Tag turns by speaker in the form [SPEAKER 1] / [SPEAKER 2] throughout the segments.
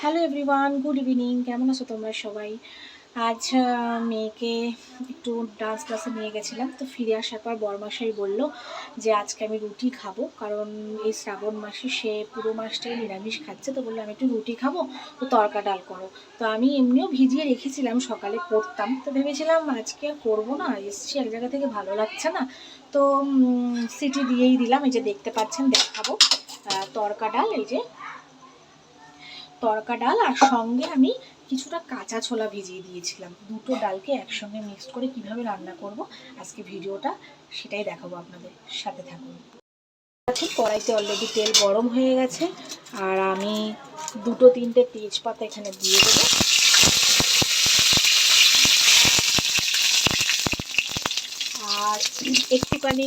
[SPEAKER 1] Hello everyone, good evening. কেমন আছো তোমরা সবাই? আজ মেয়েকে একটু ডান্স ক্লাসে নিয়ে গেছিলাম, তো ফিরে আসার পর বরমশাই বলল যে আজকে আমি রুটি খাবো, কারণ এই শ্রাবণ মাসে সে পুরো মাসটাই নিরামিষ খাচ্ছে। তো বললো আমি একটু রুটি খাবো, তো তড়কা ডাল করো। তো আমি এমনিও ভিজিয়ে রেখেছিলাম, সকালে করতাম, তো ভেবেছিলাম আজকে আর করবো না, এসছি এক জায়গা থেকে, ভালো লাগছে না। তো সিটি দিয়েই দিলাম। এই যে দেখতে পাচ্ছেন, দেখাবো তড়কা ডাল, এই যে তড়কা ডাল, আর সঙ্গে আমি কিছুটা কাঁচা ছোলা ভিজিয়ে দিয়েছিলাম। দুটো ডালকে একসঙ্গে মিক্সড করে কিভাবে রান্না করব আজকে ভিডিওটা সেটাই দেখাবো আপনাদের, সাথে থাকুন। কড়াইতে অলরেডি তেল গরম হয়ে গেছে, আর আমি দুটো তিনটে তেজপাতা এখানে দিয়ে দেবো। আর একটুখানি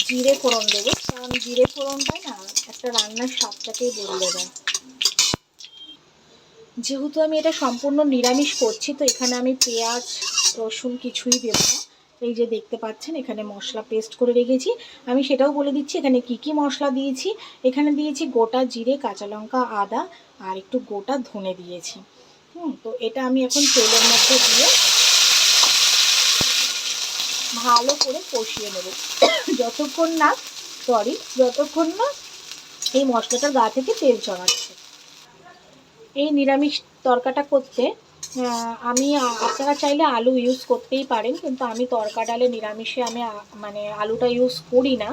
[SPEAKER 1] জিরে ফোড়ন দেবো, কারণ জিরে ফোড়নটাই না একটা রান্নার স্বাদটাকেই বদলে দেয়। যেহেতু আমি এটা সম্পূর্ণ নিরামিষ করছি, তো এখানে আমি পেঁয়াজ রসুন কিছুই দেব না। এই যে দেখতে পাচ্ছেন এখানে মশলা পেস্ট করে রেখেছি। আমি সেটাও বলে দিচ্ছি এখানে কি কি মশলা দিয়েছি। এখানে দিয়েছি গোটা জিরে, কাঁচা লঙ্কা, আদা, আর একটু গোটা ধনে দিয়েছি। তো এটা আমি এখন তেলের মধ্যে দিয়ে ভালো করে কষিয়ে নেব যতক্ষণ না এই মশলাটার গা থেকে তেল ছড়াচ্ছে। এই নিরামিষ তরকাটা করতে আমি, আপনারা চাইলে আলু ইউজ করতেই পারেন, কিন্তু আমি তড়কা ডালে নিরামিষে আমি মানে আলুটা ইউজ করি না।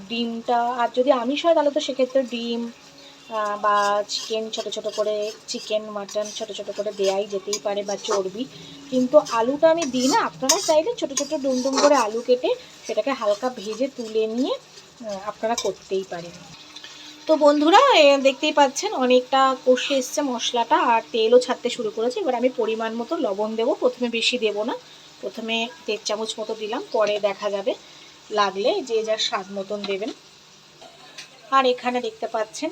[SPEAKER 1] ডিমটা, আর যদি আমিষ হয় তাহলে তো সেক্ষেত্রে ডিম বা চিকেন ছোটো ছোটো করে, চিকেন মাটন ছোটো ছোটো করে দেওয়াই যেতেই পারে, বা চর্বি। কিন্তু আলুটা আমি দিই না। আপনারা চাইলে ছোটো ছোটো ডুমডুম করে আলু কেটে সেটাকে হালকা ভেজে তুলে নিয়ে আপনারা করতেই পারেন। তো বন্ধুরা, দেখতেই পাচ্ছেন অনেকটা কষে এসছে মশলাটা, আর তেলও ছাড়তে শুরু করেছে। এবার আমি পরিমাণ মতো লবণ দেবো। প্রথমে বেশি দেব না, প্রথমে 1.5 চামচ মতো দিলাম, পরে দেখা যাবে, লাগলে যে যার স্বাদ মতন দেবেন। আর এখানে দেখতে পাচ্ছেন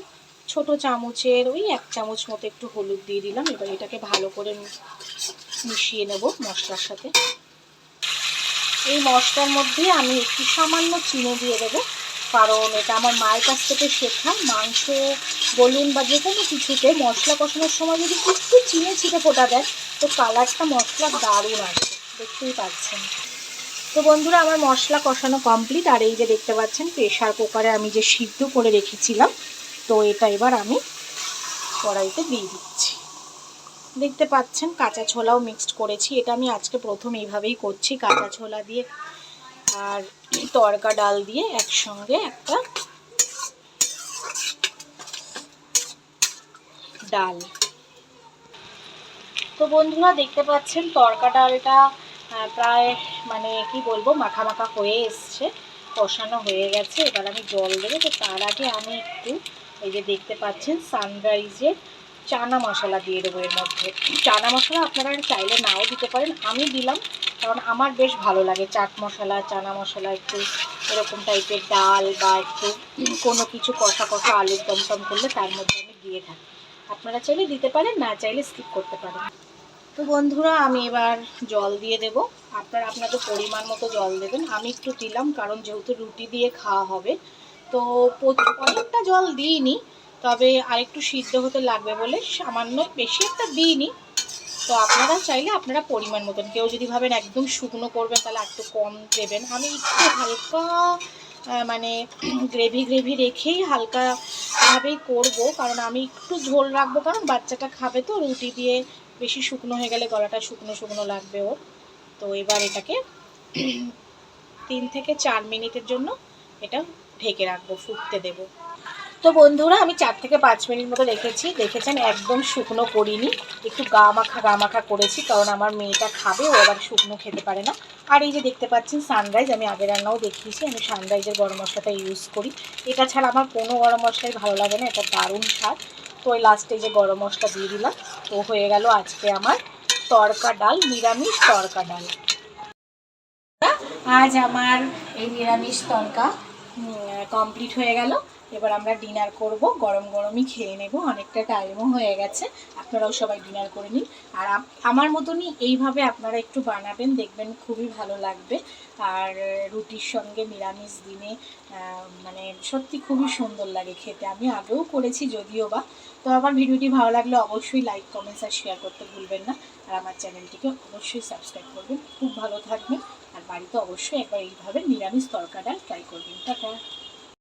[SPEAKER 1] ছোট চামচের ওই 1 চামচ মতো একটু হলুদ দিয়ে দিলাম। এবার এটাকে ভালো করে মিশিয়ে নেব মশলার সাথে। এই মশলার মধ্যে আমি একটু সামান্য চিনি দিয়ে দেবো, কারণ এটা আমার মায়ের কাছ থেকে শেখা। মাংস বলুন বা যে কোনো কিছুতে মশলা কষানোর সময় যদি একটু চিনি ছিটে ফোটা দেয়, তো কালারটা মশলার দারুণ আসে, দেখতেই পাচ্ছেন। তো বন্ধুরা, আমার মশলা কষানো কমপ্লিট। আর এই যে দেখতে পাচ্ছেন প্রেশার কুকারে আমি যে সিদ্ধ করে রেখেছিলাম, তো এটা এবার আমি কড়াইতে দিয়ে দিচ্ছি। দেখতে পাচ্ছেন কাঁচা ছোলাও মিক্সড করেছি। এটা আমি আজকে প্রথম এইভাবেই করছি, কাঁচা ছোলা দিয়ে আর তড়কা ডাল দিয়ে একসঙ্গে একটা ডাল। তো বন্ধুরা, দেখতে পাচ্ছেন তড়কা ডালটা প্রায় মানে কি বলবো, মাখা মাখা হয়ে এসছে, কষানো হয়ে গেছে। এবার আমি জল দেবো। তো তার আগে আমি একটু, এই যে দেখতে পাচ্ছেন সানরাইজের চানা মশলা দিয়ে দেবো এর মধ্যে। চানা মশলা আপনারা চাইলে নাও দিতে পারেন, আমি দিলাম কারণ আমার বেশ ভালো লাগে চাট মশলা, চানা মশলা, একটু এরকম টাইপের ডাল বা একটু কোনো কিছু কষা কষা আলুর দমটম করলে তার মধ্যে আমি দিয়ে থাকি। আপনারা চাইলে দিতে পারেন, না চাইলে স্কিপ করতে পারেন। তো বন্ধুরা, আমি এবার জল দিয়ে দেব। আপনারা আপনাদের পরিমাণ মতো জল দেবেন। আমি একটু দিলাম কারণ যেহেতু রুটি দিয়ে খাওয়া হবে, তো অনেকটা জল দিইনি, তবে আরেকটু সিদ্ধ হতে লাগবে বলে সামান্য, বেশি একটা দিইনি। তো আপনারা চাইলে আপনারা পরিমাণ মতন, কেউ যদি ভাবেন একদম শুকনো করবেন তাহলে একটু কম দেবেন। আমি একটু হালকা মানে গ্রেভি রেখেই হালকাভাবেই করব, কারণ আমি একটু ঝোল রাখবো, কারণ বাচ্চাটা খাবে, তো রুটি দিয়ে বেশি শুকনো হয়ে গেলে গলাটা শুকনো শুকনো লাগবে ওর। তো এবার এটাকে 3 থেকে 4 মিনিটের জন্য এটা ঢেকে রাখবো, ফুটতে দেবো। তো বন্ধুরা, আমি 4 থেকে 5 মিনিট মতো রেখেছি। দেখেছেন একদম শুকনো করিনি, একটু গা মাখা করেছি, কারণ আমার মেয়েটা খাবে, ও আবার শুকনো খেতে পারে না। আর এই যে দেখতে পাচ্ছেন সানরাইজ, আমি আগের রান্নাও দেখিয়েছি, আমি সানরাইজের গরম মশলাটা ইউজ করি। এটা ছাড়া আমার কোনো গরম মশলাই ভালো লাগে না, এটা দারুণ স্বাদ। তো ওই লাস্টে যে গরম মশলা দিয়ে দিলাম। তো হয়ে গেল আজকে আমার তড়কা ডাল, নিরামিষ তড়কা ডাল। আজ আমার এই নিরামিষ তড়কা কমপ্লিট হয়ে গেল। এবার আমরা ডিনার করব, গরম গরমই খেয়ে নেব, অনেকটা টাইমও হয়ে গেছে। আপনারাও সবাই ডিনার করে নিন। আর আমার মতনই এইভাবে আপনারা একটু বানাবেন, দেখবেন খুবই ভালো লাগবে। আর রুটির সঙ্গে নিরামিষ দিনে মানে সত্যি খুবই সুন্দর লাগে খেতে। আমি আগেও করেছি যদিও বা, তো আমার ভিডিওটি ভালো লাগলে অবশ্যই লাইক কমেন্টস আর শেয়ার করতে ভুলবেন না, আর আমার চ্যানেলটিকে অবশ্যই সাবস্ক্রাইব করবেন। খুব ভালো থাকবেন, আর বাড়িতে অবশ্যই একবার এইভাবে নিরামিষ তরকা ডাল ট্রাই করবেন। টাটা।